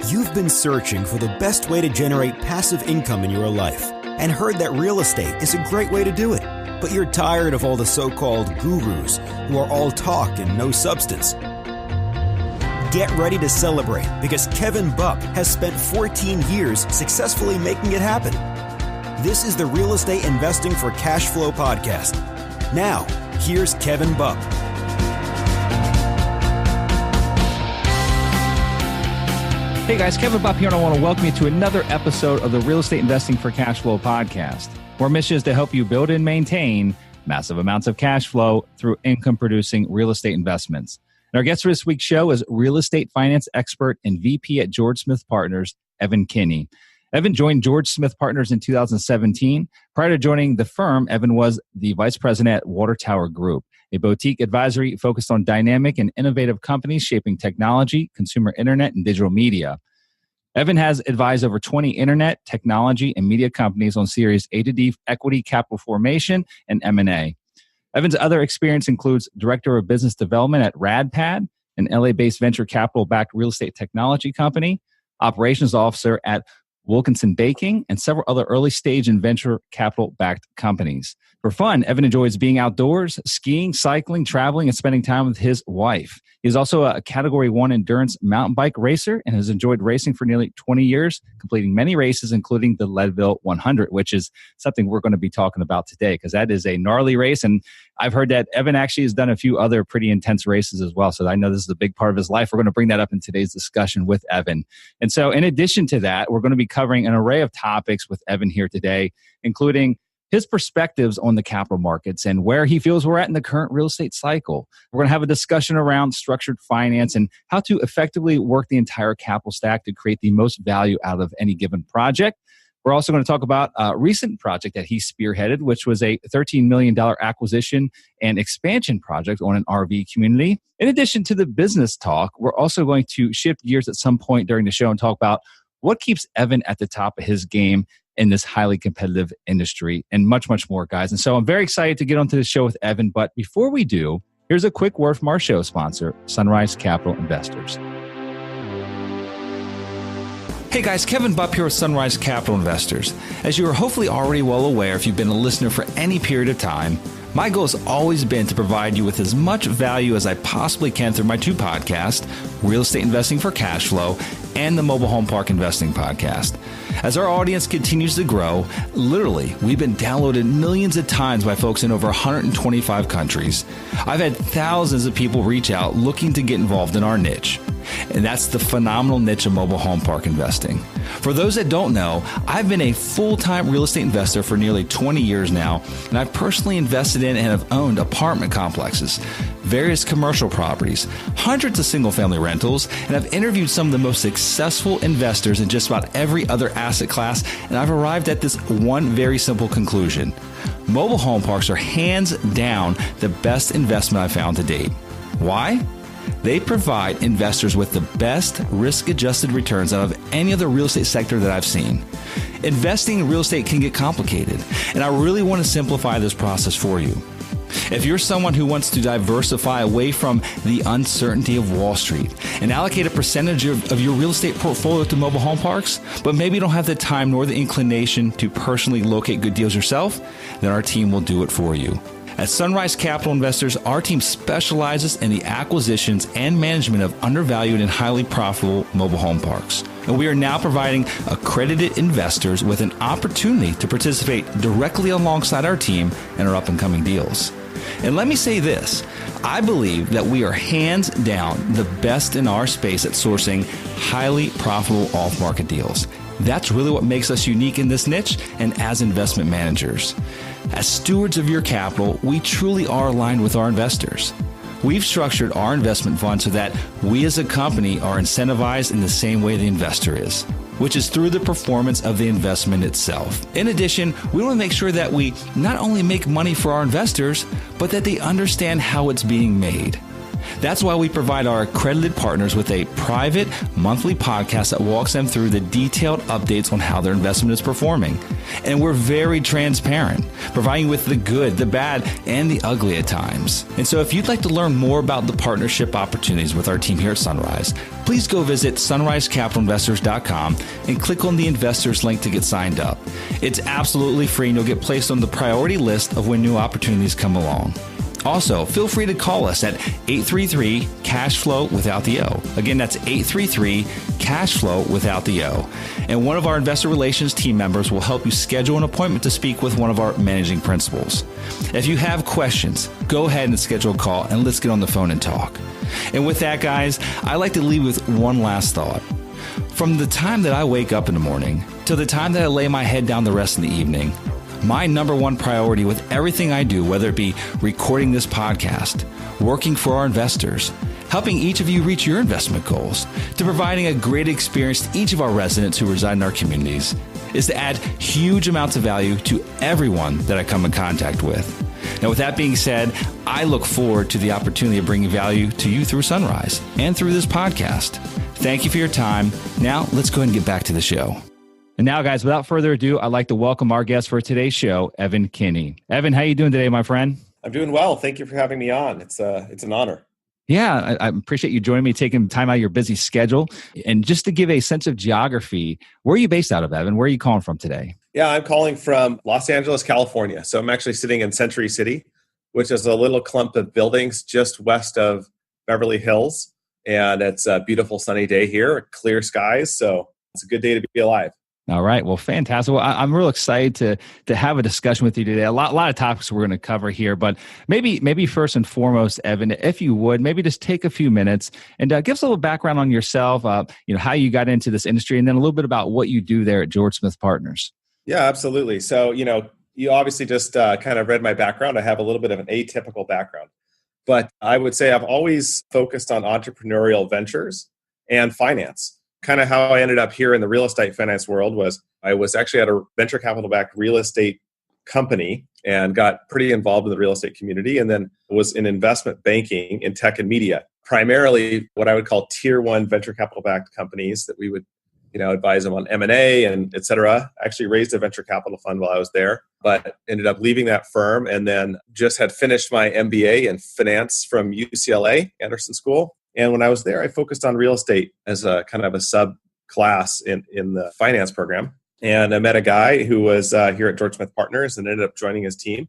You've been searching for the best way to generate passive income in your life and heard that real estate is a great way to do it. But you're tired of all the so-called gurus who are all talk and no substance. Get ready to celebrate because Kevin Bupp has spent 14 years successfully making it happen. This is the Real Estate Investing for Cashflow Podcast. Now, here's Kevin Bupp. Hey guys, Kevin Bupp here, and I want to welcome you to another episode of the Real Estate Investing for Cashflow podcast. Our mission is to help you build and maintain massive amounts of cash flow through income-producing real estate investments. And our guest for this week's show is real estate finance expert and VP at George Smith Partners, Evan Kinne. Evan joined George Smith Partners in 2017. Prior to joining the firm, Evan was the vice president at Water Tower Group, a boutique advisory focused on dynamic and innovative companies shaping technology, consumer internet, and digital media. Evan has advised over 20 internet, technology, and media companies on Series A to D equity capital formation and M&A. Evan's other experience includes Director of Business Development at RadPad, an LA-based venture capital-backed real estate technology company, Operations Officer at Wilkinson Baking, and several other early-stage and venture capital-backed companies. For fun, Evan enjoys being outdoors, skiing, cycling, traveling, and spending time with his wife. He's also a Category 1 endurance mountain bike racer and has enjoyed racing for nearly 20 years, completing many races, including the Leadville 100, which is something we're going to be talking about today because that is a gnarly race. And I've heard that Evan actually has done a few other pretty intense races as well. So I know this is a big part of his life. We're going to bring that up in today's discussion with Evan. And so in addition to that, we're going to be covering an array of topics with Evan here today, including his perspectives on the capital markets and where he feels we're at in the current real estate cycle. We're going to have a discussion around structured finance and how to effectively work the entire capital stack to create the most value out of any given project. We're also going to talk about a recent project that he spearheaded, which was a $13 million acquisition and expansion project on an RV community. In addition to the business talk, we're also going to shift gears at some point during the show and talk about what keeps Evan at the top of his game in this highly competitive industry, and much, much more, guys. And so I'm very excited to get onto the show with Evan. But before we do, here's a quick word from our show sponsor, Sunrise Capital Investors. Hey guys, Kevin Bupp here with Sunrise Capital Investors. As you are hopefully already well aware if you've been a listener for any period of time, my goal has always been to provide you with as much value as I possibly can through my two podcasts, Real Estate Investing for Cashflow and the Mobile Home Park Investing Podcast. As our audience continues to grow, literally, we've been downloaded millions of times by folks in over 125 countries. I've had thousands of people reach out looking to get involved in our niche. And that's the phenomenal niche of mobile home park investing. For those that don't know, I've been a full-time real estate investor for nearly 20 years now, and I've personally invested in and have owned apartment complexes, various commercial properties, hundreds of single-family rentals, and I've interviewed some of the most successful investors in just about every other asset class, and I've arrived at this one very simple conclusion. Mobile home parks are hands down the best investment I've found to date. Why? They provide investors with the best risk-adjusted returns out of any other real estate sector that I've seen. Investing in real estate can get complicated, and I really want to simplify this process for you. If you're someone who wants to diversify away from the uncertainty of Wall Street and allocate a percentage of your real estate portfolio to mobile home parks, but maybe you don't have the time nor the inclination to personally locate good deals yourself, then our team will do it for you. At Sunrise Capital Investors, our team specializes in the acquisitions and management of undervalued and highly profitable mobile home parks. And we are now providing accredited investors with an opportunity to participate directly alongside our team in our up-and-coming deals. And let me say this, I believe that we are hands down the best in our space at sourcing highly profitable off-market deals. That's really what makes us unique in this niche and as investment managers. As stewards of your capital, we truly are aligned with our investors. We've structured our investment fund so that we as a company are incentivized in the same way the investor is, which is through the performance of the investment itself. In addition, we want to make sure that we not only make money for our investors, but that they understand how it's being made. That's why we provide our accredited partners with a private monthly podcast that walks them through the detailed updates on how their investment is performing. And we're very transparent, providing you with the good, the bad, and the ugly at times. And so if you'd like to learn more about the partnership opportunities with our team here at Sunrise, please go visit sunrisecapitalinvestors.com and click on the investors link to get signed up. It's absolutely free and you'll get placed on the priority list of when new opportunities come along. Also, feel free to call us at 833-CASHFLOW without the O. Again, that's 833-CASHFLOW without the O. And one of our investor relations team members will help you schedule an appointment to speak with one of our managing principals. If you have questions, go ahead and schedule a call and let's get on the phone and talk. And with that, guys, I like to leave with one last thought. From the time that I wake up in the morning till the time that I lay my head down the rest of the evening, my number one priority with everything I do, whether it be recording this podcast, working for our investors, helping each of you reach your investment goals, to providing a great experience to each of our residents who reside in our communities, is to add huge amounts of value to everyone that I come in contact with. Now, with that being said, I look forward to the opportunity of bringing value to you through Sunrise and through this podcast. Thank you for your time. Now, let's go ahead and get back to the show. And now, guys, without further ado, I'd like to welcome our guest for today's show, Evan Kinne. Evan, how are you doing today, my friend? I'm doing well. Thank you for having me on. It's an honor. Yeah, I appreciate you joining me, taking time out of your busy schedule. And just to give a sense of geography, where are you based out of, Evan? Where are you calling from today? Yeah, I'm calling from Los Angeles, California. So I'm actually sitting in Century City, which is a little clump of buildings just west of Beverly Hills. And it's a beautiful sunny day here, clear skies. So it's a good day to be alive. All right. Well, fantastic. Well, I'm real excited to have a discussion with you today. A lot of topics we're going to cover here, but maybe first and foremost, Evan, if you would, maybe just take a few minutes and give us a little background on yourself, how you got into this industry, and then a little bit about what you do there at George Smith Partners. Yeah, absolutely. So, you obviously just kind of read my background. I have a little bit of an atypical background, but I would say I've always focused on entrepreneurial ventures and finance. Kind of how I ended up here in the real estate finance world was I was actually at a venture capital-backed real estate company and got pretty involved in the real estate community, and then was in investment banking in tech and media, primarily what I would call tier one venture capital-backed companies that we would advise them on M&A and et cetera. I actually raised a venture capital fund while I was there, but ended up leaving that firm and then just had finished my MBA in finance from UCLA, Anderson School. And when I was there, I focused on real estate as a kind of a subclass in the finance program. And I met a guy who was here at George Smith Partners and ended up joining his team.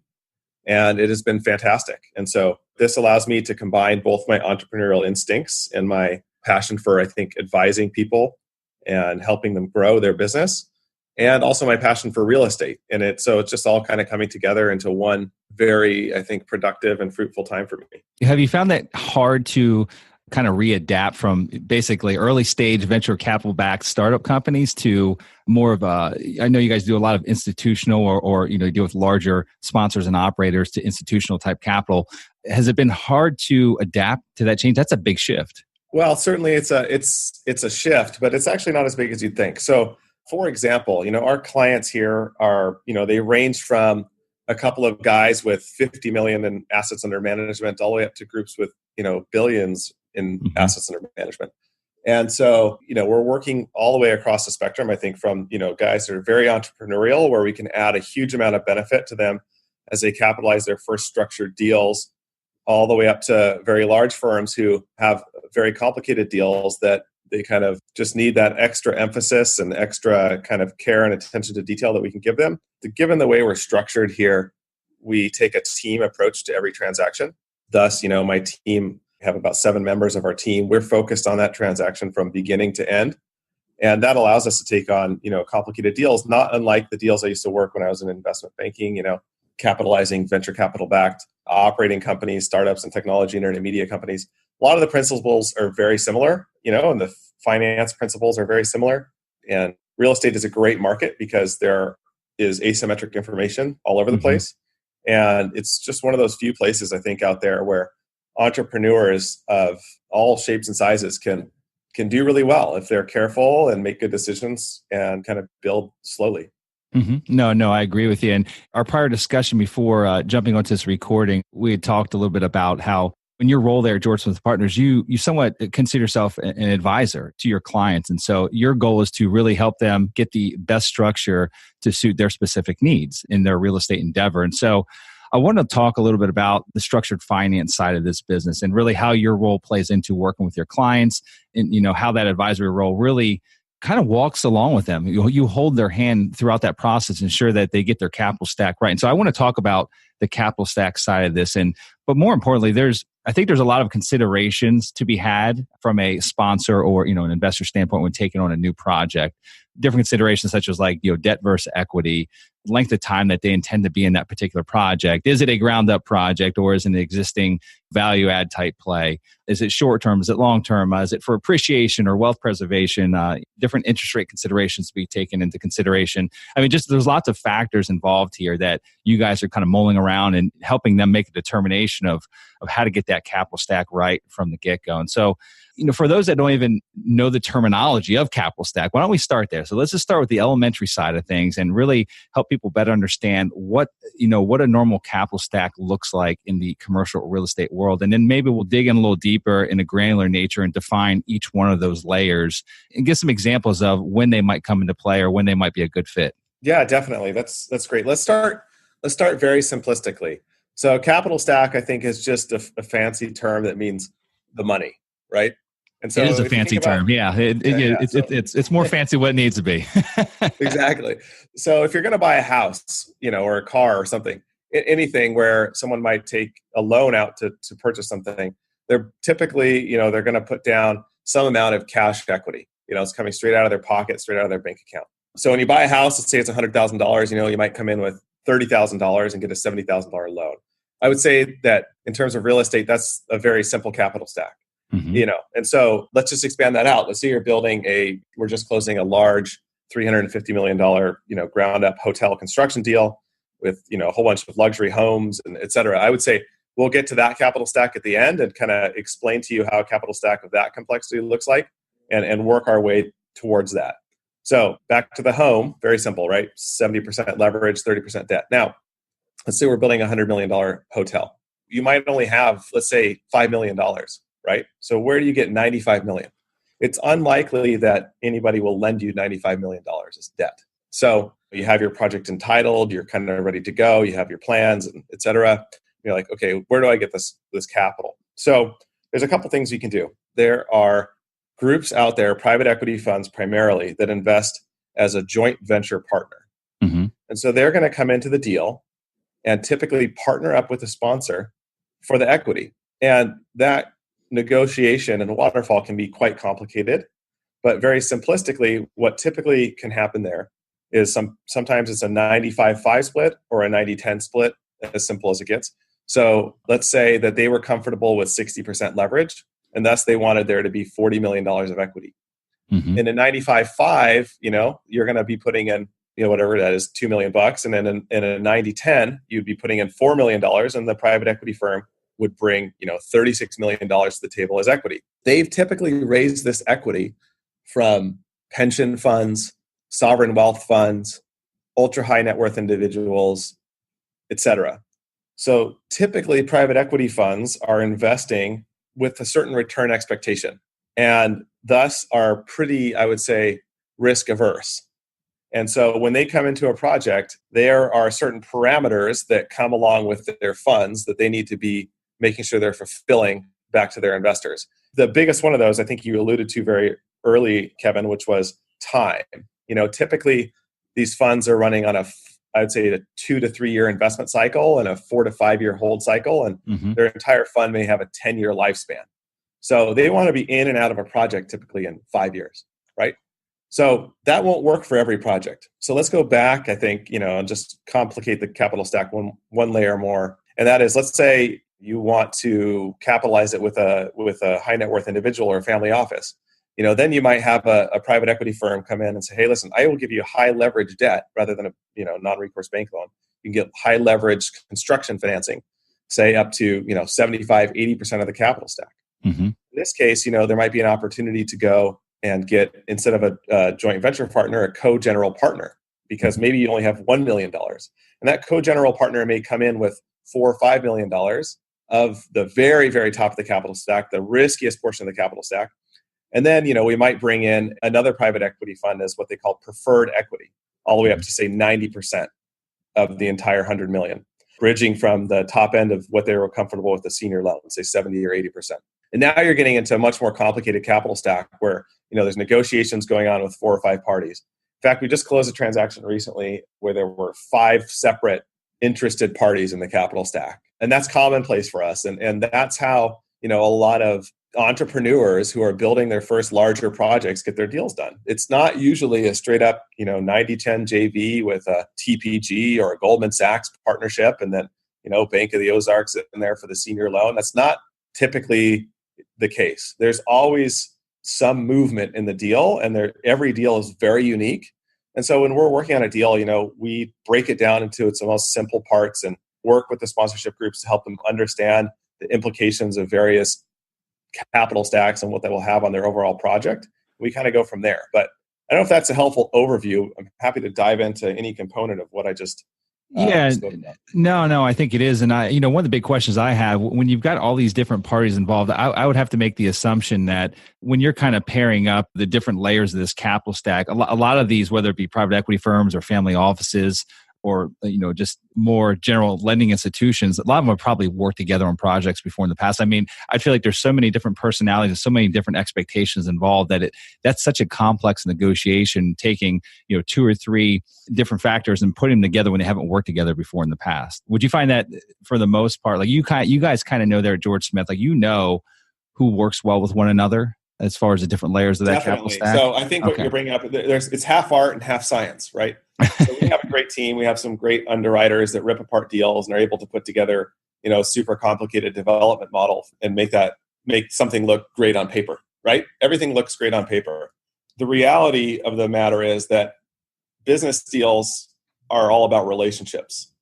And it has been fantastic. And so this allows me to combine both my entrepreneurial instincts and my passion for, I think, advising people and helping them grow their business, and also my passion for real estate. And so it's just all kind of coming together into one very, I think, productive and fruitful time for me. Have you found that hard to kind of readapt from basically early stage venture capital backed startup companies to more of I know you guys do a lot of institutional or you deal with larger sponsors and operators to institutional type capital. Has it been hard to adapt to that change? That's a big shift. Well, certainly it's a shift, but it's actually not as big as you'd think. So for example, our clients here are, they range from a couple of guys with 50 million in assets under management all the way up to groups with, billions in assets under management. And so, we're working all the way across the spectrum, I think, from, guys that are very entrepreneurial, where we can add a huge amount of benefit to them as they capitalize their first structured deals, all the way up to very large firms who have very complicated deals that they kind of just need that extra emphasis and extra kind of care and attention to detail that we can give them. Given the way we're structured here, we take a team approach to every transaction. Thus, my team, have about 7 members of our team. We're focused on that transaction from beginning to end. And that allows us to take on, complicated deals, not unlike the deals I used to work when I was in investment banking, capitalizing venture capital backed operating companies, startups and technology internet media companies. A lot of the principles are very similar, and the finance principles are very similar. And real estate is a great market because there is asymmetric information all over the place. And it's just one of those few places, I think, out there where entrepreneurs of all shapes and sizes can do really well if they're careful and make good decisions and kind of build slowly. No, I agree with you. And our prior discussion before jumping onto this recording, we had talked a little bit about how in your role there, George Smith Partners, you somewhat consider yourself an advisor to your clients. And so your goal is to really help them get the best structure to suit their specific needs in their real estate endeavor. And so I want to talk a little bit about the structured finance side of this business and really how your role plays into working with your clients and, how that advisory role really kind of walks along with them. You hold their hand throughout that process, ensure that they get their capital stack right. And so I want to talk about the capital stack side of this. But more importantly, I think there's a lot of considerations to be had from a sponsor or, an investor standpoint when taking on a new project. Different considerations such as debt versus equity, length of time that they intend to be in that particular project. Is it a ground up project or is it an existing value add type play? Is it short term? Is it long term? Is it for appreciation or wealth preservation? Different interest rate considerations to be taken into consideration. I mean, there's lots of factors involved here that you guys are kind of mulling around and helping them make a determination of how to get that capital stack right from the get go. And so, for those that don't even know the terminology of capital stack, why don't we start there? So let's just start with the elementary side of things and really help people better understand what a normal capital stack looks like in the commercial real estate world. And then maybe we'll dig in a little deeper in a granular nature and define each one of those layers and give some examples of when they might come into play or when they might be a good fit. Yeah, definitely. That's great. Let's start very simplistically. So capital stack, I think, is just a fancy term that means the money, right? And so it is a fancy term. Yeah. It's more fancy what it needs to be. Exactly. So if you're going to buy a house, or a car or something, anything where someone might take a loan out to purchase something, they're typically, they're going to put down some amount of cash equity. It's coming straight out of their pocket, straight out of their bank account. So when you buy a house, let's say it's $100,000, you might come in with $30,000 and get a $70,000 loan. I would say that in terms of real estate, that's a very simple capital stack. Mm-hmm. And so let's just expand that out. Let's say we're just closing a large $350 million, ground up hotel construction deal with, a whole bunch of luxury homes and et cetera. I would say we'll get to that capital stack at the end and kind of explain to you how a capital stack of that complexity looks like and work our way towards that. So back to the home, very simple, right? 70% leverage, 30% debt. Now, let's say we're building a $100 million hotel. You might only have, let's say, $5 million. Right? So where do you get $95 million? It's unlikely that anybody will lend you $95 million as debt. So you have your project entitled, you're kind of ready to go, you have your plans, et cetera. You're like, okay, where do I get this capital? So there's a couple things you can do. There are groups out there, private equity funds primarily, that invest as a joint venture partner. Mm-hmm. And so they're going to come into the deal and typically partner up with a sponsor for the equity. And that negotiation and waterfall can be quite complicated, but very simplistically, what typically can happen there is sometimes it's a 95-5 split or a 90-10 split, as simple as it gets. So let's say that they were comfortable with 60% leverage, and thus they wanted there to be $40 million of equity. Mm-hmm. In a 95-5, you're going to be putting in, whatever that is, $2 million, and then in a 90-10, you'd be putting in $4 million, and the private equity firm would bring, $36 million to the table as equity. They've typically raised this equity from pension funds, sovereign wealth funds, ultra high net worth individuals, et cetera. So typically private equity funds are investing with a certain return expectation and thus are pretty, I would say, risk averse. And so when they come into a project, there are certain parameters that come along with their funds that they need to be making sure they're fulfilling back to their investors. The biggest one of those, I think you alluded to very early, Kevin, which was time. Typically these funds are running on I'd say a 2 to 3 year investment cycle and a 4 to 5 year hold cycle. And mm-hmm. their entire fund may have a 10-year lifespan. So they want to be in and out of a project typically in 5 years, right? So that won't work for every project. So let's go back, I think, and just complicate the capital stack one layer more. And that is, let's say you want to capitalize it with a high net worth individual or a family office. Then you might have a private equity firm come in and say, hey, listen, I will give you high leverage debt rather than a non-recourse bank loan. You can get high leverage construction financing, say up to 75, 80% of the capital stack. Mm-hmm. In this case, there might be an opportunity to go and get, instead of a joint venture partner, a co-general partner, because maybe you only have $1 million. And that co-general partner may come in with $4 or $5 million of the very, very top of the capital stack, the riskiest portion of the capital stack. And then, we might bring in another private equity fund as what they call preferred equity, all the way up to say 90% of the entire 100 million, bridging from the top end of what they were comfortable with the senior loan, say 70 or 80%. And now you're getting into a much more complicated capital stack where, there's negotiations going on with 4 or 5 parties. In fact, we just closed a transaction recently where there were 5 separate interested parties in the capital stack. And that's commonplace for us. And that's how, a lot of entrepreneurs who are building their first larger projects get their deals done. It's not usually a straight up, 90-10 JV with a TPG or a Goldman Sachs partnership and then, Bank of the Ozarks in there for the senior loan. That's not typically the case. There's always some movement in the deal, and every deal is very unique. And so when we're working on a deal, we break it down into its most simple parts and work with the sponsorship groups to help them understand the implications of various capital stacks and what that will have on their overall project. We kind of go from there. But I don't know if that's a helpful overview. I'm happy to dive into any component of what I just spoke about. No, I think it is. And one of the big questions I have, when you've got all these different parties involved, I would have to make the assumption that when you're kind of pairing up the different layers of this capital stack, a lot of these, whether it be private equity firms or family offices, or just more general lending institutions, a lot of them have probably worked together on projects before in the past. I mean, I feel like there's so many different personalities and so many different expectations involved that that's such a complex negotiation, taking 2 or 3 different factors and putting them together when they haven't worked together before in the past. Would you find that for the most part, like you guys kind of know there at George Smith, like who works well with one another as far as the different layers of that capital stack? So I think what you're bringing up, it's half art and half science, right? So we have a great team. We have some great underwriters that rip apart deals and are able to put together, super complicated development model and make something look great on paper, right? Everything looks great on paper. The reality of the matter is that business deals are all about relationships.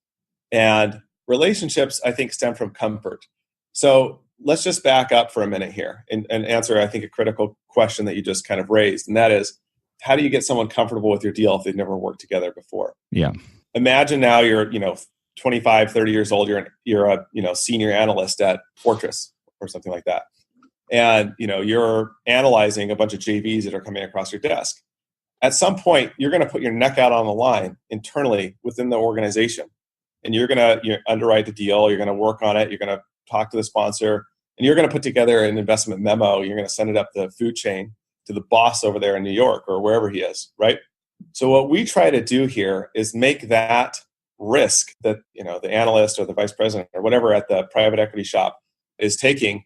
And relationships, I think, stem from comfort. So let's just back up for a minute here and answer, I think, a critical question that you just kind of raised. And that is, how do you get someone comfortable with your deal if they've never worked together before? Yeah. Imagine now you're, 25, 30 years old, you're a senior analyst at Fortress or something like that. And, you're analyzing a bunch of JVs that are coming across your desk. At some point, you're going to put your neck out on the line internally within the organization. And you're going to underwrite the deal. You're going to work on it. You're going to talk to the sponsor. And you're going to put together an investment memo. You're going to send it up the food chain to the boss over there in New York or wherever he is, right? So what we try to do here is make that risk that, the analyst or the vice president or whatever at the private equity shop is taking,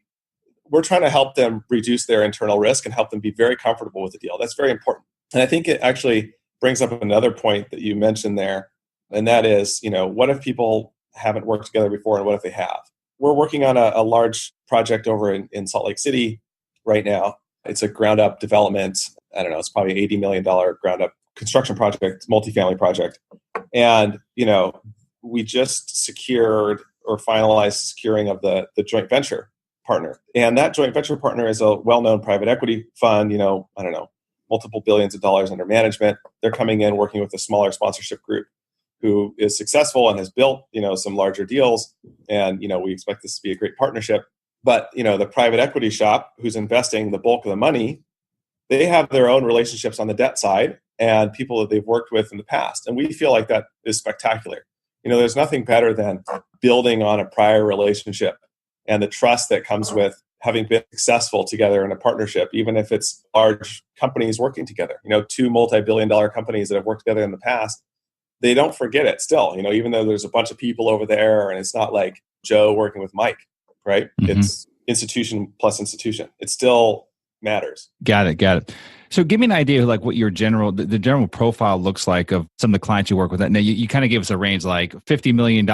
we're trying to help them reduce their internal risk and help them be very comfortable with the deal. That's very important. And I think it actually brings up another point that you mentioned there, and that is, what if people haven't worked together before and what if they have? We're working on a large project over in Salt Lake City right now. It's a ground-up development. I don't know. It's probably $80 million ground-up construction project, multifamily project. And, we just secured or finalized securing of the joint venture partner. And that joint venture partner is a well-known private equity fund, multiple billions of dollars under management. They're coming in working with a smaller sponsorship group who is successful and has built, some larger deals. And, we expect this to be a great partnership. But, the private equity shop who's investing the bulk of the money, they have their own relationships on the debt side and people that they've worked with in the past. And we feel like that is spectacular. There's nothing better than building on a prior relationship and the trust that comes with having been successful together in a partnership, even if it's large companies working together. 2 multi-billion-dollar companies that have worked together in the past, they don't forget it still, even though there's a bunch of people over there and it's not like Joe working with Mike. Right? Mm-hmm. It's institution plus institution. It still matters. Got it. So give me an idea of like what your the general profile looks like of some of the clients you work with. Now you kind of gave us a range, like $50 million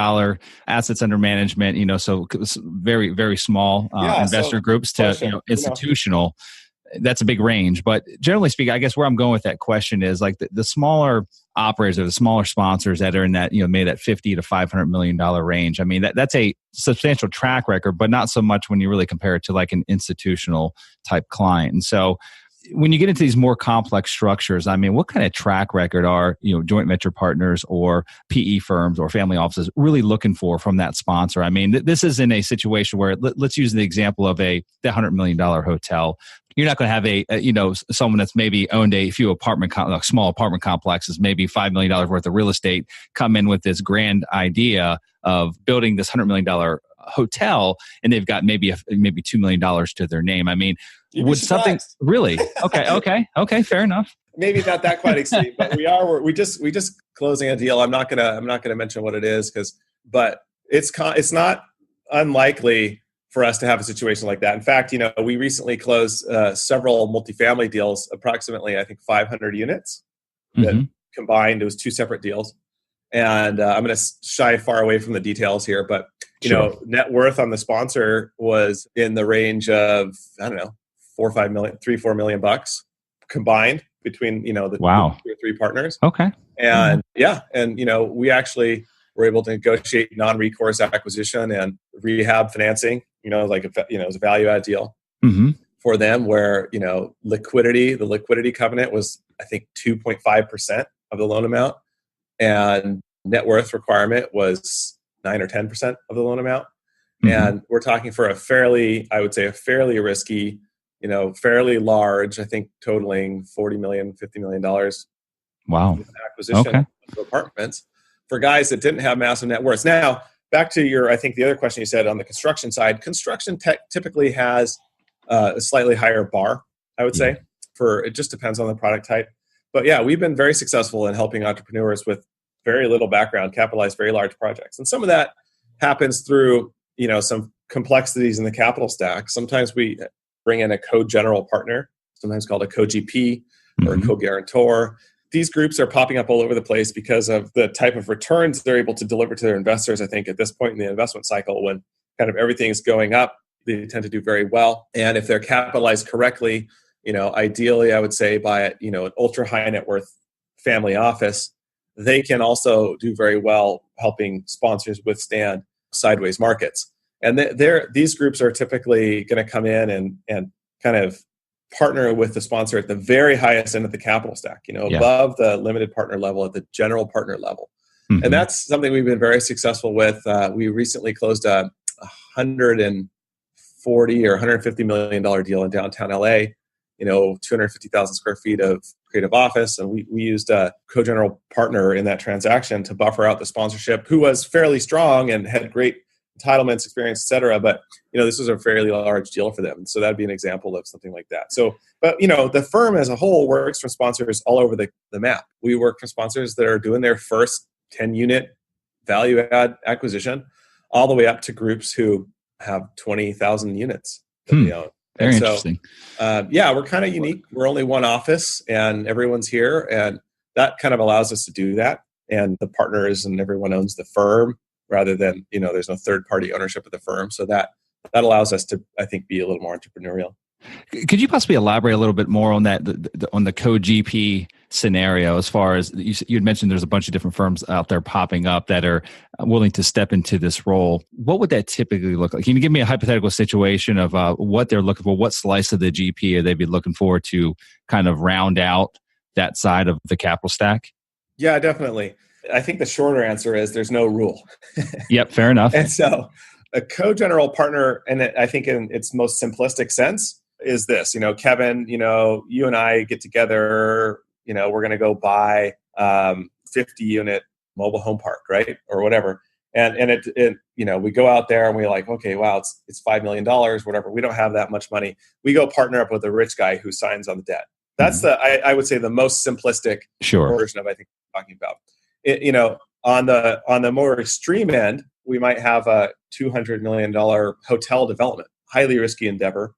assets under management, so very, very small investor groups to institutional. That's a big range. But generally speaking, I guess where I'm going with that question is like the smaller operators or the smaller sponsors that are in that, maybe that $50 to $500 million range. I mean, that's a substantial track record, but not so much when you really compare it to like an institutional type client. And so when you get into these more complex structures, I mean, what kind of track record are, joint venture partners or PE firms or family offices really looking for from that sponsor? I mean, this is in a situation where, let's use the example of the $100 million hotel. You're not going to have someone that's maybe owned a few small apartment complexes, maybe $5 million worth of real estate, come in with this grand idea of building this $100 million hotel, and they've got maybe $2 million to their name. I mean, would something really? Okay, fair enough. Maybe not that quite extreme, but we just closing a deal. I'm not gonna mention what it is but it's not unlikely for us to have a situation like that. In fact, we recently closed several multifamily deals, approximately, I think 500 units that combined. It was 2 separate deals. And I'm going to shy far away from the details here, but net worth on the sponsor was in the range of, I don't know, $4 million bucks combined between the 2 or 3 partners. Okay. And we actually were able to negotiate non-recourse acquisition and rehab financing. It was a value add deal for them where the liquidity covenant was, I think, 2.5% of the loan amount. And net worth requirement was 9 or 10% of the loan amount. And we're talking for a fairly risky, fairly large, I think totaling $40 million, $50 million. Wow. Acquisition of apartments for guys that didn't have massive net worths. Now, back to I think the other question you said on the construction side, construction tech typically has a slightly higher bar, I would say, it just depends on the product type. But yeah, we've been very successful in helping entrepreneurs with very little background capitalize very large projects. And some of that happens through, some complexities in the capital stack. Sometimes we bring in a co-general partner, sometimes called a CoGP or a co-guarantor. These groups are popping up all over the place because of the type of returns they're able to deliver to their investors. I think at this point in the investment cycle, when kind of everything's going up, they tend to do very well. And if they're capitalized correctly, ideally, I would say by an ultra high net worth family office, they can also do very well helping sponsors withstand sideways markets. And these groups are typically going to come in and kind of partner with the sponsor at the very highest end of the capital stack, above the limited partner level, at the general partner level. And that's something we've been very successful with. We recently closed a $140 or $150 million deal in downtown LA. 250,000 square feet of creative office. And we used a co-general partner in that transaction to buffer out the sponsorship, who was fairly strong and had great entitlements, experience, et cetera. But, this was a fairly large deal for them. So that'd be an example of something like that. So, but, the firm as a whole works for sponsors all over the map. We work for sponsors that are doing their first 10-unit value add acquisition, all the way up to groups who have 20,000 units that they own. Very interesting. We're kind of unique. We're only one office and everyone's here. And that kind of allows us to do that. And the partners and everyone owns the firm rather than, there's no third party ownership of the firm. So that allows us to, I think, be a little more entrepreneurial. Could you possibly elaborate a little bit more on that, on the CoGP scenario, as far as you had mentioned there's a bunch of different firms out there popping up that are willing to step into this role. What would that typically look like? Can you give me a hypothetical situation of what they're looking for? What slice of the GP are they be looking for to kind of round out that side of the capital stack? Yeah, definitely. I think the shorter answer is there's no rule. Yep, fair enough. And so a co-general partner, and I think in its most simplistic sense, is this, Kevin, you and I get together, we're going to go buy 50-unit mobile home park, right? Or whatever. And it we go out there and we're like, okay, wow, it's $5 million, whatever. We don't have that much money. We go partner up with a rich guy who signs on the debt. That's I would say the most simplistic version of, I think, what I'm talking about. On the more extreme end, we might have a $200 million hotel development, highly risky endeavor,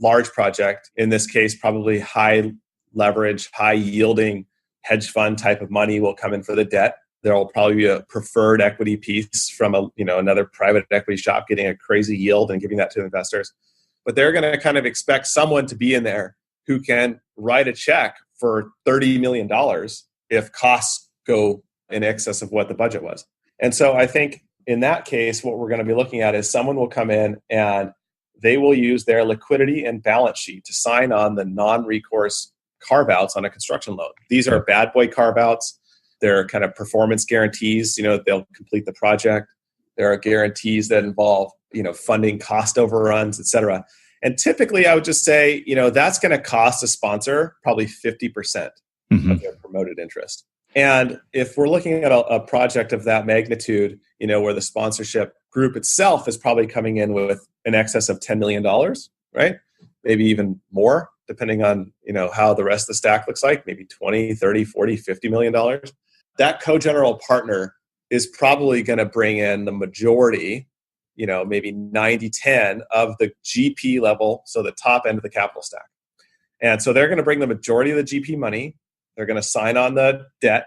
large project. In this case, probably high leverage, high yielding hedge fund type of money will come in for the debt. There will probably be a preferred equity piece from another private equity shop getting a crazy yield and giving that to investors. But they're going to kind of expect someone to be in there who can write a check for $30 million if costs go in excess of what the budget was. And so I think in that case, what we're going to be looking at is someone will come in and they will use their liquidity and balance sheet to sign on the non-recourse carve-outs on a construction loan. These are bad boy carve-outs. They're kind of performance guarantees, they'll complete the project. There are guarantees that involve, funding cost overruns, et cetera. And typically I would just say, that's going to cost a sponsor probably 50% of their promoted interest. And if we're looking at a project of that magnitude, where the sponsorship group itself is probably coming in with an excess of $10 million, right? Maybe even more, depending on, how the rest of the stack looks like, maybe 20, 30, 40, $50 million. That co-general partner is probably going to bring in the majority, maybe 90-10 of the GP level, so the top end of the capital stack. And so they're going to bring the majority of the GP money. They're going to sign on the debt,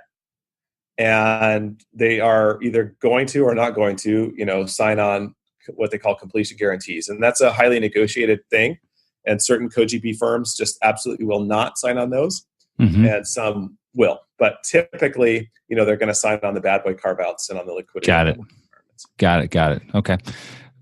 and they are either going to or not going to, sign on what they call completion guarantees. And that's a highly negotiated thing. And certain co-GP firms just absolutely will not sign on those, and some will. But typically, they're going to sign on the bad boy carve-outs and on the liquidity. Got it. Okay.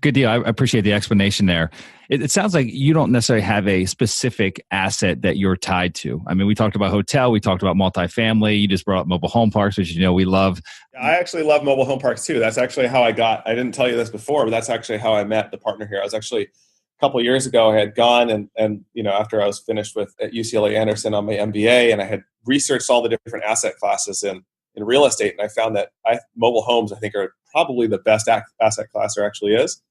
Good deal. I appreciate the explanation there. It sounds like you don't necessarily have a specific asset that you're tied to. I mean, we talked about hotel, we talked about multifamily, you just brought up mobile home parks, which we love. I actually love mobile home parks too. That's actually how I didn't tell you this before, but that's actually how I met the partner here. I was actually, a couple of years ago, I had gone and after I was finished at UCLA Anderson on my MBA, and I had researched all the different asset classes in real estate, and I found that mobile homes, I think, are probably the best asset class there actually is.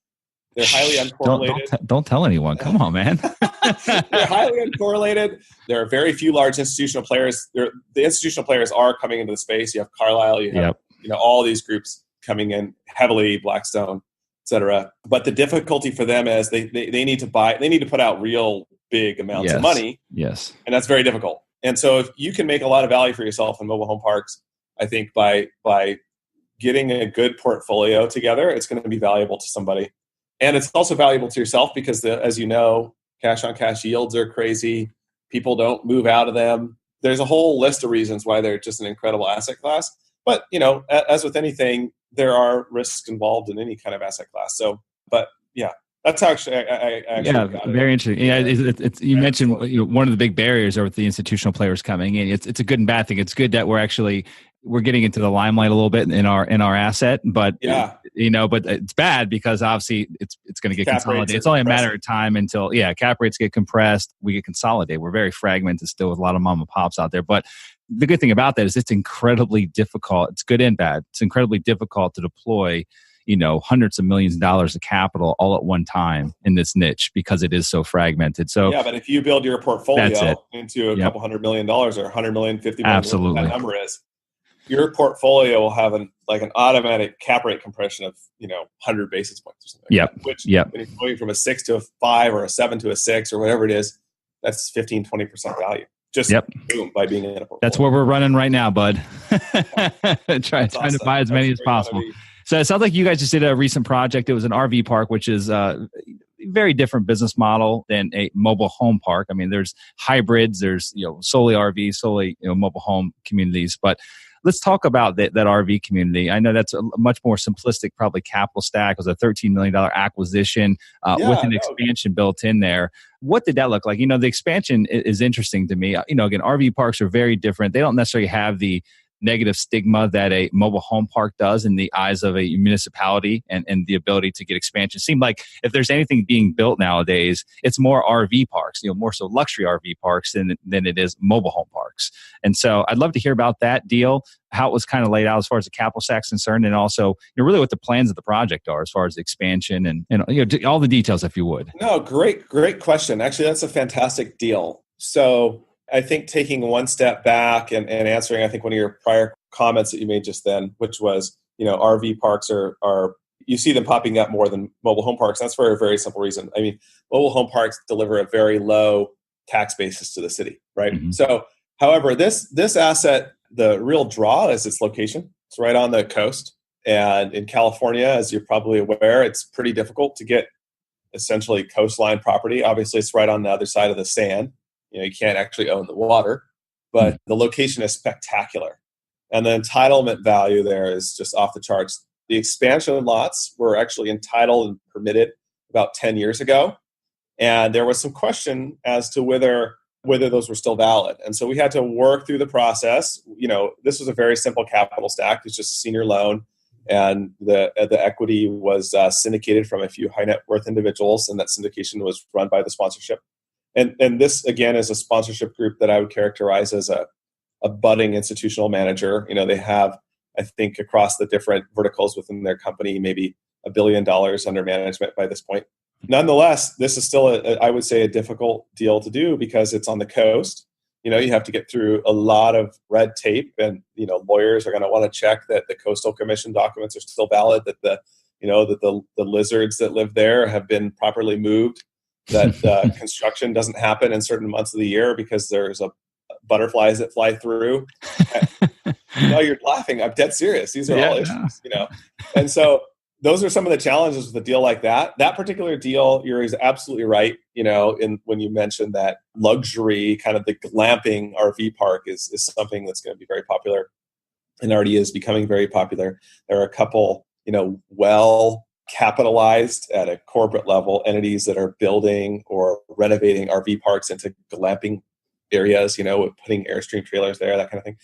They're highly uncorrelated. Don't tell anyone. Come on, man. They're highly uncorrelated. There are very few large institutional players. The institutional players are coming into the space. You have Carlyle. You have all these groups coming in heavily, Blackstone, et cetera. But the difficulty for them is they need to buy. They need to put out real big amounts of money. Yes, and that's very difficult. And so if you can make a lot of value for yourself in mobile home parks, I think by getting a good portfolio together, it's going to be valuable to somebody. And it's also valuable to yourself because, as you know, cash-on-cash yields are crazy. People don't move out of them. There's a whole list of reasons why they're just an incredible asset class. But, as with anything, there are risks involved in any kind of asset class. So, but yeah, that's how actually I got it. Very interesting. Yeah, you mentioned one of the big barriers are with the institutional players coming in. It's a good and bad thing. It's good that we're getting into the limelight a little bit in our asset, but but it's bad because obviously it's going to get consolidated. It's only a matter of time until cap rates get compressed, we get consolidated. We're very fragmented still with a lot of mom and pops out there. But the good thing about that is it's incredibly difficult. It's good and bad. It's incredibly difficult to deploy hundreds of millions of dollars of capital all at one time in this niche because it is so fragmented. So but if you build your portfolio into a couple $100 million or $100 million, $50 million, absolutely, that number is, your portfolio will have an automatic cap rate compression of 100 basis points or something. Which when you're going from a 6 to a 5 or a 7 to a 6 or whatever it is, that's 15-20% value. Just boom, by being in a portfolio. That's what we're running right now, bud. trying to buy as many as possible. So it sounds like you guys just did a recent project. It was an RV park, which is a very different business model than a mobile home park. I mean, there's hybrids, there's solely RV, solely mobile home communities. But let's talk about that RV community. I know that's a much more simplistic, probably capital stack. It was a $13 million acquisition with an expansion built in there. What did that look like? The expansion is interesting to me. Again, RV parks are very different. They don't necessarily have the negative stigma that a mobile home park does in the eyes of a municipality and the ability to get expansion. It seemed like if there's anything being built nowadays, it's more RV parks, more so luxury RV parks than it is mobile home parks. And so I'd love to hear about that deal, how it was kind of laid out as far as the capital stack's concerned, and also really what the plans of the project are as far as the expansion and all the details, if you would. No, great question. Actually, that's a fantastic deal. So I think taking one step back and answering, I think, one of your prior comments that you made just then, which was, RV parks are you see them popping up more than mobile home parks. That's for a very simple reason. I mean, mobile home parks deliver a very low tax basis to the city, right? Mm-hmm. So, however, this asset, the real draw is its location. It's right on the coast. And in California, as you're probably aware, it's pretty difficult to get essentially coastline property. Obviously, it's right on the other side of the sand. You can't actually own the water, but the location is spectacular. And the entitlement value there is just off the charts. The expansion lots were actually entitled and permitted about 10 years ago. And there was some question as to whether those were still valid. And so we had to work through the process. This was a very simple capital stack. It's just a senior loan. And the equity was syndicated from a few high net worth individuals, and that syndication was run by the sponsorship. And this, again, is a sponsorship group that I would characterize as a budding institutional manager. They have, I think, across the different verticals within their company, maybe $1 billion under management by this point. Nonetheless, this is still, I would say, a difficult deal to do because it's on the coast. You have to get through a lot of red tape, and lawyers are going to want to check that the Coastal Commission documents are still valid, that the lizards that live there have been properly moved, that construction doesn't happen in certain months of the year because there's butterflies that fly through. You're laughing. I'm dead serious. These are all issues. And so those are some of the challenges with a deal like that. That particular deal, you're absolutely right. When you mentioned that luxury, kind of the glamping RV park is something that's going to be very popular and already is becoming very popular. There are a couple, well capitalized at a corporate level entities that are building or renovating RV parks into glamping areas, putting Airstream trailers there, that kind of thing.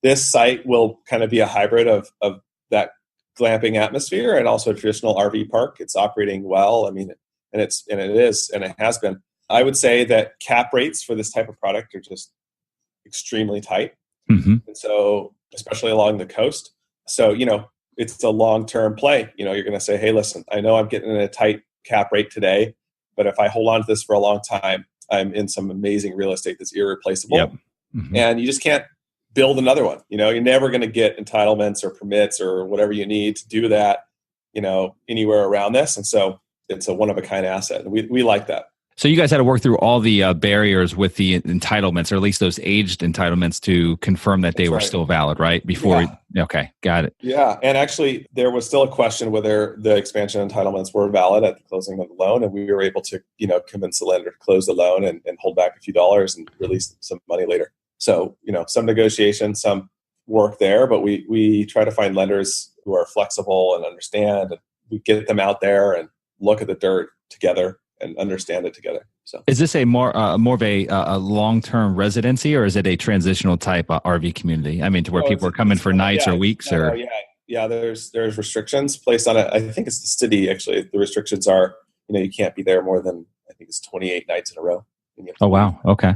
This site will kind of be a hybrid of that glamping atmosphere and also a traditional RV park. It's operating well. And it has been. I would say that cap rates for this type of product are just extremely tight. Mm-hmm. And so, especially along the coast. So, it's a long-term play. You're going to say, hey, listen, I know I'm getting a tight cap rate today, but if I hold on to this for a long time, I'm in some amazing real estate that's irreplaceable. Yep. Mm-hmm. And you just can't build another one. You're never going to get entitlements or permits or whatever you need to do that, anywhere around this. And so it's a one-of-a-kind asset. And we like that. So you guys had to work through all the barriers with the entitlements, or at least those aged entitlements, to confirm that they were still valid, right? Okay, got it. Yeah, and actually there was still a question whether the expansion entitlements were valid at the closing of the loan, and we were able to, convince the lender to close the loan and hold back a few dollars and release some money later. So, some negotiation, some work there, but we try to find lenders who are flexible and understand, and we get them out there and look at the dirt together and understand it together. So, is this a more of a long-term residency, or is it a transitional type RV community? I mean, to where people are coming for nights or weeks, or there's restrictions placed on it. I think it's the city actually. The restrictions are, you can't be there more than, I think it's 28 nights in a row. Oh wow! Okay,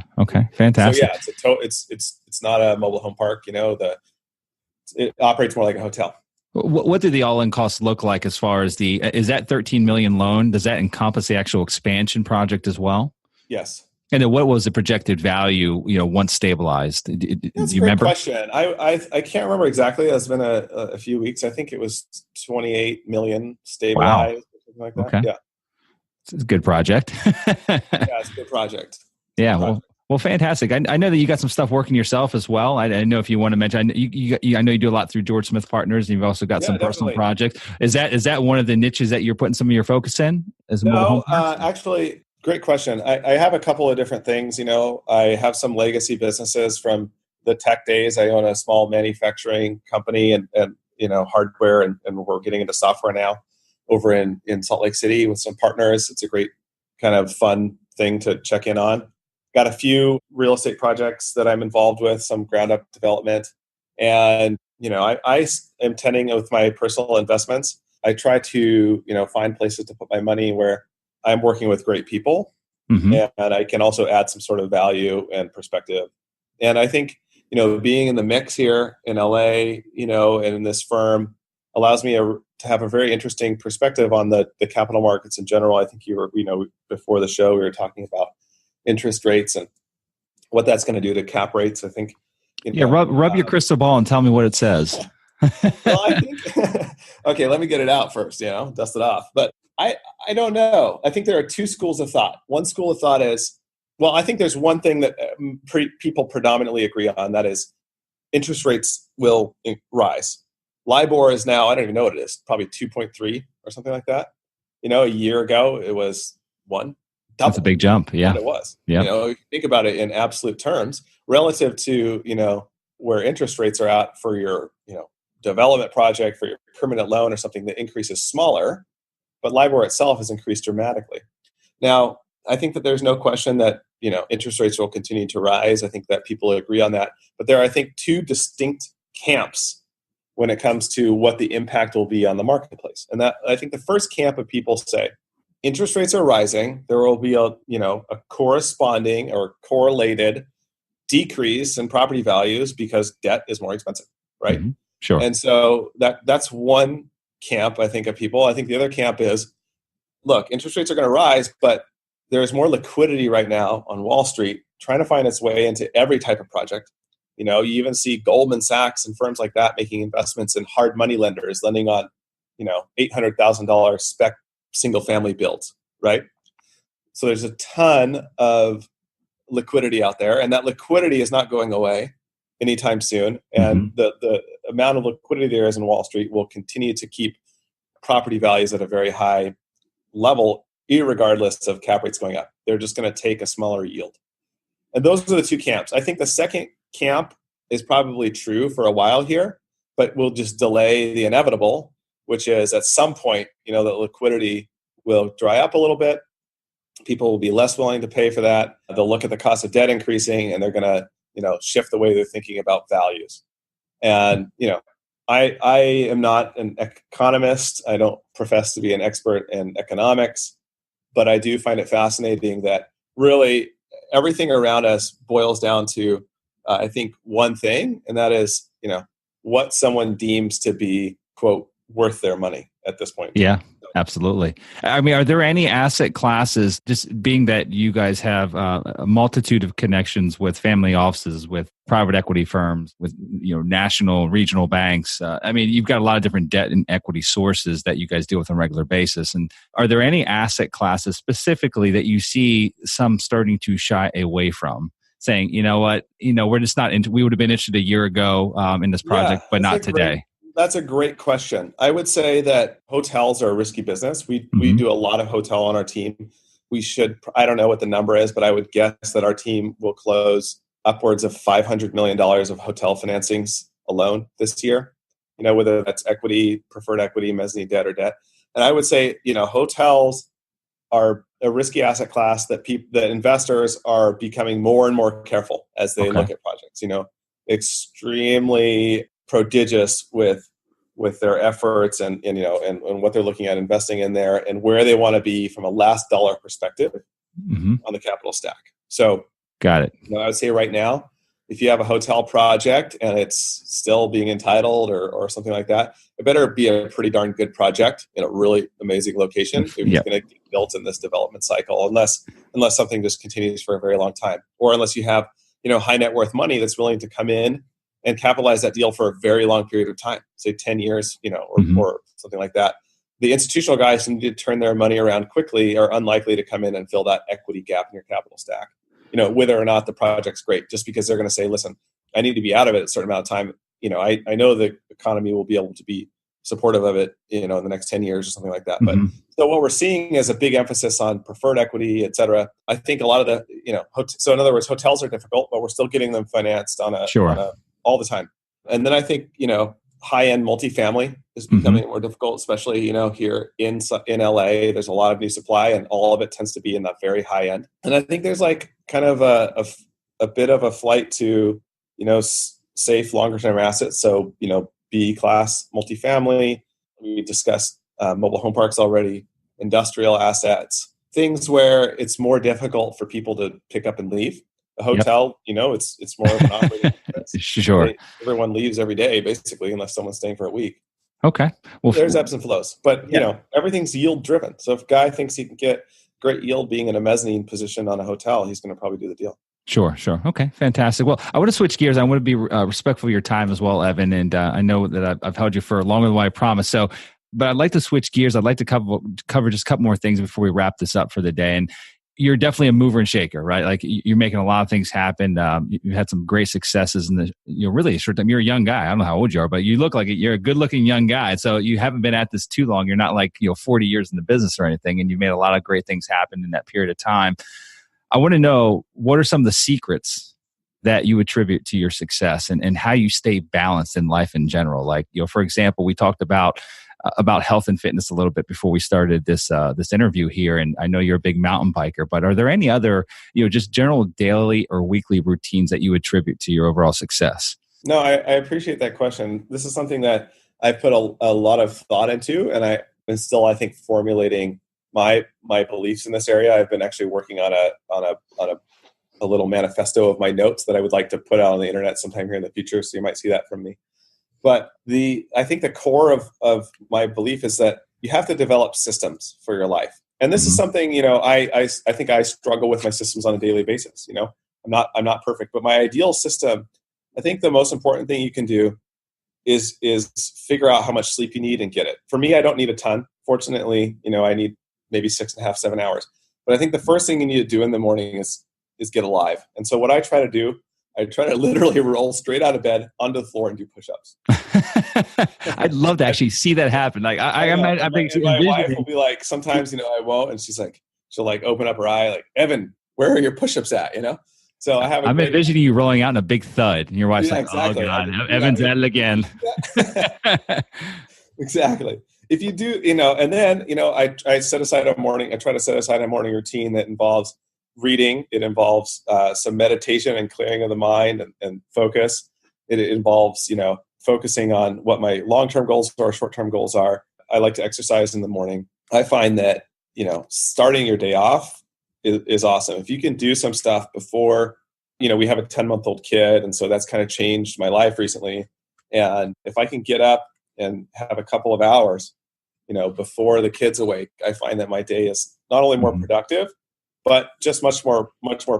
fantastic. So it's not a mobile home park. It operates more like a hotel. What do the all-in costs look like as far as is that $13 million loan? Does that encompass the actual expansion project as well? Yes. And then what was the projected value, once stabilized? Do you remember? Question. I can't remember exactly. It's been a few weeks. I think it was 28 million stabilized. Wow. Or something like that. Okay. Yeah. It's a good project. It's a good project. Yeah. Well, fantastic. I know that you got some stuff working yourself as well. I know if you want to mention, I know you do a lot through George Smith Partners, and you've also got some personal projects. Is that one of the niches that you're putting some of your focus in? Actually, great question. I have a couple of different things. I have some legacy businesses from the tech days. I own a small manufacturing company and hardware, and we're getting into software now over in Salt Lake City with some partners. It's a great kind of fun thing to check in on. Got a few real estate projects that I'm involved with, some ground up development. And, I am tending with my personal investments. I try to, find places to put my money where I'm working with great people. Mm-hmm. And I can also add some sort of value and perspective. And I think, being in the mix here in LA, and in this firm allows me to have a very interesting perspective on the capital markets in general. I think before the show, we were talking about interest rates and what that's going to do to cap rates. I think. Rub your crystal ball and tell me what it says. Well, I think. Okay, let me get it out first. Dust it off. But I don't know. I think there are two schools of thought. One school of thought is, well, I think there's one thing that people predominantly agree on. That is, interest rates will rise. LIBOR is now, I don't even know what it is, probably 2.3 or something like that. A year ago it was 1. That's a big jump. Yeah, it was. Yeah. If you think about it in absolute terms, relative to where interest rates are at for your development project, for your permanent loan or something, the increase is smaller, but LIBOR itself has increased dramatically. Now, I think that there's no question that, interest rates will continue to rise. I think that people agree on that. But there are, I think, two distinct camps when it comes to what the impact will be on the marketplace. And that, I think the first camp of people say, interest rates are rising. There will be a corresponding or correlated decrease in property values because debt is more expensive, right? Mm-hmm. Sure. And so that's one camp, I think, of people. I think the other camp is, look, interest rates are going to rise, but there's more liquidity right now on Wall Street trying to find its way into every type of project. You even see Goldman Sachs and firms like that making investments in hard money lenders, lending on, $800,000 spec single family builds, right? So there's a ton of liquidity out there, and that liquidity is not going away anytime soon. And the amount of liquidity there is in Wall Street will continue to keep property values at a very high level, irregardless of cap rates going up. They're just going to take a smaller yield. And those are the two camps. I think the second camp is probably true for a while here, but will just delay the inevitable, which is at some point, the liquidity will dry up a little bit. People will be less willing to pay for that. They'll look at the cost of debt increasing, and they're going to, shift the way they're thinking about values. And, I am not an economist. I don't profess to be an expert in economics, but I do find it fascinating that really everything around us boils down to, I think, one thing, and that is, what someone deems to be, quote, worth their money at this point. Yeah, absolutely. I mean, are there any asset classes, just being that you guys have a multitude of connections with family offices, with private equity firms, with national, regional banks? I mean, you've got a lot of different debt and equity sources that you guys deal with on a regular basis. And are there any asset classes specifically that you see some starting to shy away from? Saying, we're just not into, we would have been interested a year ago in this project, but not today. That's a great question. I would say that hotels are a risky business. We do a lot of hotel on our team. We should, I don't know what the number is, but I would guess that our team will close upwards of $500 million of hotel financings alone this year, whether that's equity, preferred equity, mezzanine debt, or debt. And I would say, hotels are a risky asset class that investors are becoming more and more careful as they look at projects. Extremely prodigious with their efforts and what they're looking at investing in there and where they want to be from a last dollar perspective on the capital stack. So, got it. I would say right now, if you have a hotel project and it's still being entitled or something like that, it better be a pretty darn good project in a really amazing location. It's going to get built in this development cycle, unless something just continues for a very long time, or unless you have high net worth money that's willing to come in and capitalize that deal for a very long period of time, say 10 years, or something like that. The institutional guys who need to turn their money around quickly are unlikely to come in and fill that equity gap in your capital stack. Whether or not the project's great, just because they're going to say, listen, I need to be out of it a certain amount of time. I know the economy will be able to be supportive of it, in the next 10 years or something like that. But so what we're seeing is a big emphasis on preferred equity, et cetera. I think a lot of the, so in other words, hotels are difficult, but we're still getting them financed on all the time. And then I think, high-end multifamily is becoming more difficult, especially, here in LA. There's a lot of new supply, and all of it tends to be in that very high end. And I think there's like kind of a bit of a flight to, safe longer-term assets. So, B-class multifamily. We discussed mobile home parks already, industrial assets, things where it's more difficult for people to pick up and leave. A hotel, it's more of an operating expense. Sure. Everyone leaves every day, basically, unless someone's staying for a week. Okay. Well, there's ebbs and flows, but everything's yield driven. So if a guy thinks he can get great yield being in a mezzanine position on a hotel, he's going to probably do the deal. Sure. Okay, fantastic. Well, I want to switch gears. I want to be respectful of your time as well, Evan. And I know that I've held you for longer than what I promised. But I'd like to switch gears. I'd like to cover just a couple more things before we wrap this up for the day. And you're definitely a mover and shaker, right? Like you're making a lot of things happen. You've had some great successes in the, really short time. You're a young guy. I don't know how old you are, but you look like you're a good looking young guy. So you haven't been at this too long. You're not like, 40 years in the business or anything. And you've made a lot of great things happen in that period of time. I want to know, what are some of the secrets that you attribute to your success and how you stay balanced in life in general? Like, for example, we talked about about health and fitness a little bit before we started this interview here. And I know you're a big mountain biker, but are there any other, just general daily or weekly routines that you attribute to your overall success? No, I appreciate that question. This is something that I put a lot of thought into, and I'm still, I think, formulating my beliefs in this area. I've been actually working on a little manifesto of my notes that I would like to put out on the internet sometime here in the future. So you might see that from me. But I think the core of my belief is that you have to develop systems for your life. And this is something, I think I struggle with my systems on a daily basis. I'm not perfect, but my ideal system, I think the most important thing you can do is figure out how much sleep you need and get it. For me, I don't need a ton. Fortunately, I need maybe 6.5, 7 hours. But I think the first thing you need to do in the morning is get alive. And so what I try to do, I try to literally roll straight out of bed onto the floor and do push-ups. I'd love to actually see that happen. Like my wife will be like, sometimes, I won't. And she'll open up her eye like, Evan, where are your push-ups at? So I'm envisioning you rolling out in a big thud, and your wife's like, exactly. "Oh God, Evan's at it again." Exactly. If you do, and then I set aside a morning. I try to set aside a morning routine that involves reading. It involves some meditation and clearing of the mind and focus. It involves focusing on what my long-term goals or short-term goals are. I like to exercise in the morning. I find that starting your day off is awesome. If you can do some stuff before, we have a 10-month-old kid. And so that's kind of changed my life recently. And if I can get up and have a couple of hours, before the kid's awake, I find that my day is not only more productive, but just much more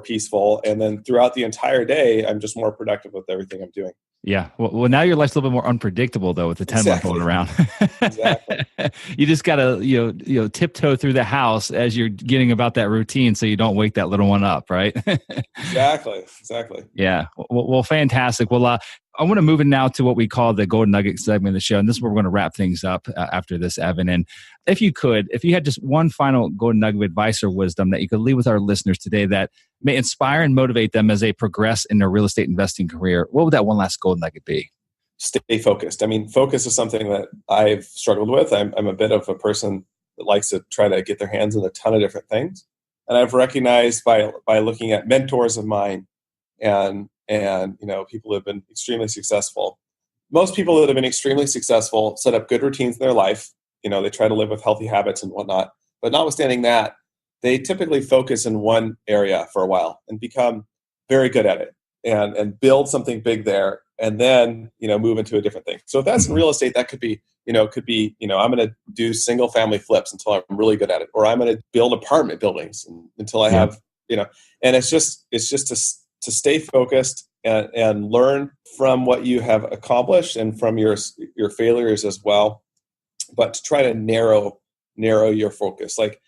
peaceful. And then throughout the entire day, I'm just more productive with everything I'm doing. Yeah. Well, now your life's a little bit more unpredictable though, with the 10-month-old around. Exactly. You just gotta, tiptoe through the house as you're getting about that routine, so you don't wake that little one up, right? Exactly. Yeah. Well, fantastic. Well, I want to move in now to what we call the Golden Nugget segment of the show, and this is where we're going to wrap things up after this, Evan. And if you had just one final Golden Nugget of advice or wisdom that you could leave with our listeners today that may inspire and motivate them as they progress in their real estate investing career, what would that one last Golden Nugget be? Stay focused. I mean, focus is something that I've struggled with. I'm a bit of a person that likes to try to get their hands on a ton of different things. And I've recognized by looking at mentors of mine and people who have been extremely successful. Most people that have been extremely successful set up good routines in their life. They try to live with healthy habits and whatnot. But notwithstanding that, they typically focus in one area for a while and become very good at it and build something big there, and then move into a different thing. So if that's in real estate, that could be I'm going to do single family flips until I'm really good at it, or I'm going to build apartment buildings until I have and it's just to stay focused and learn from what you have accomplished and from your failures as well, but to try to narrow your focus. Like,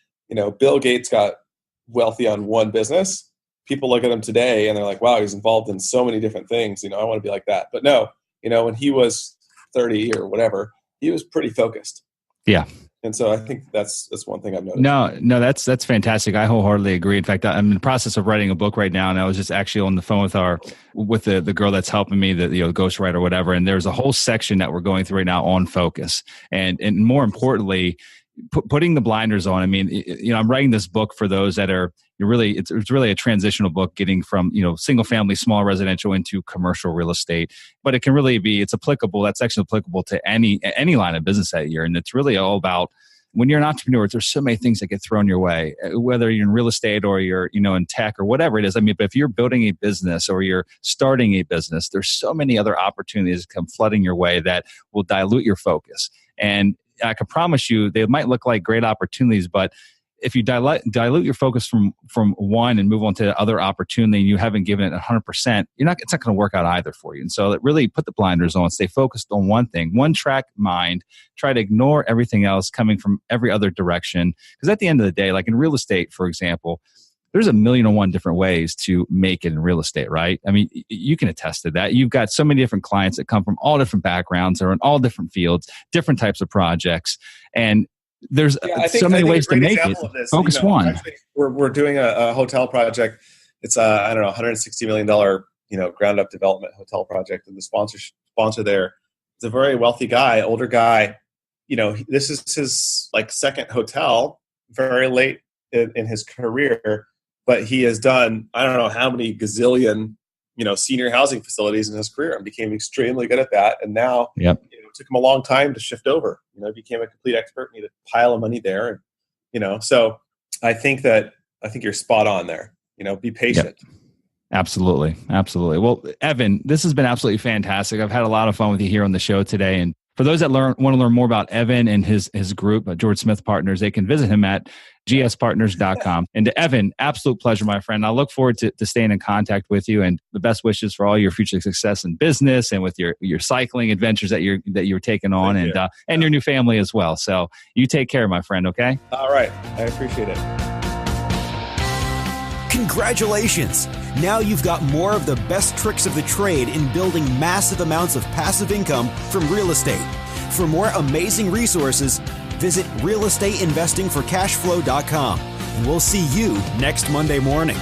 Bill Gates got wealthy on one business. People look at him today and they're like, wow, he's involved in so many different things. I want to be like that. But no, when he was 30 or whatever, he was pretty focused. Yeah. And so I think that's one thing I've noticed. No, that's fantastic. I wholeheartedly agree. In fact, I'm in the process of writing a book right now, and I was just actually on the phone with the girl that's helping me, the ghostwriter or whatever. And there's a whole section that we're going through right now on focus, and more importantly, putting the blinders on. I mean, I'm writing this book for those that are it's really a transitional book, getting from single family, small residential into commercial real estate. But it can really it's applicable. That's actually applicable to any line of business that year, and it's really all about when you're an entrepreneur. There's so many things that get thrown your way, whether you're in real estate or you're in tech or whatever it is. I mean, but if you're building a business or you're starting a business, there's so many other opportunities that come flooding your way that will dilute your focus. And I can promise you, they might look like great opportunities, but if you dilute your focus from one and move on to other opportunity, and you haven't given it 100%, it's not going to work out either for you. And so really put the blinders on, stay focused on one thing, one track mind, try to ignore everything else coming from every other direction. Because at the end of the day, like in real estate, for example, there's 1,000,001 different ways to make it in real estate, right? I mean, you can attest to that. You've got so many different clients that come from all different backgrounds or in all different fields, different types of projects. And there's so many ways to make it. Focus one. Actually, we're doing a hotel project. It's $160 million, ground up development hotel project. And the sponsor there is a very wealthy guy, older guy. this is his second hotel, very late in his career, but he has done, I don't know how many gazillion, senior housing facilities in his career and became extremely good at that. And now it took him a long time to shift over, became a complete expert, needed a pile of money there. And, so I think you're spot on there, be patient. Yep. Absolutely. Absolutely. Well, Evan, this has been absolutely fantastic. I've had a lot of fun with you here on the show today. And for those that want to learn more about Evan and his group, George Smith Partners, they can visit him at gspartners.com. And to Evan, absolute pleasure, my friend. I look forward to staying in contact with you, and the best wishes for all your future success in business and with your cycling adventures that you're taking on, and your new family as well. So you take care, my friend. Okay. All right. I appreciate it. Congratulations! Now you've got more of the best tricks of the trade in building massive amounts of passive income from real estate. For more amazing resources, visit realestateinvestingforcashflow.com. And we'll see you next Monday morning.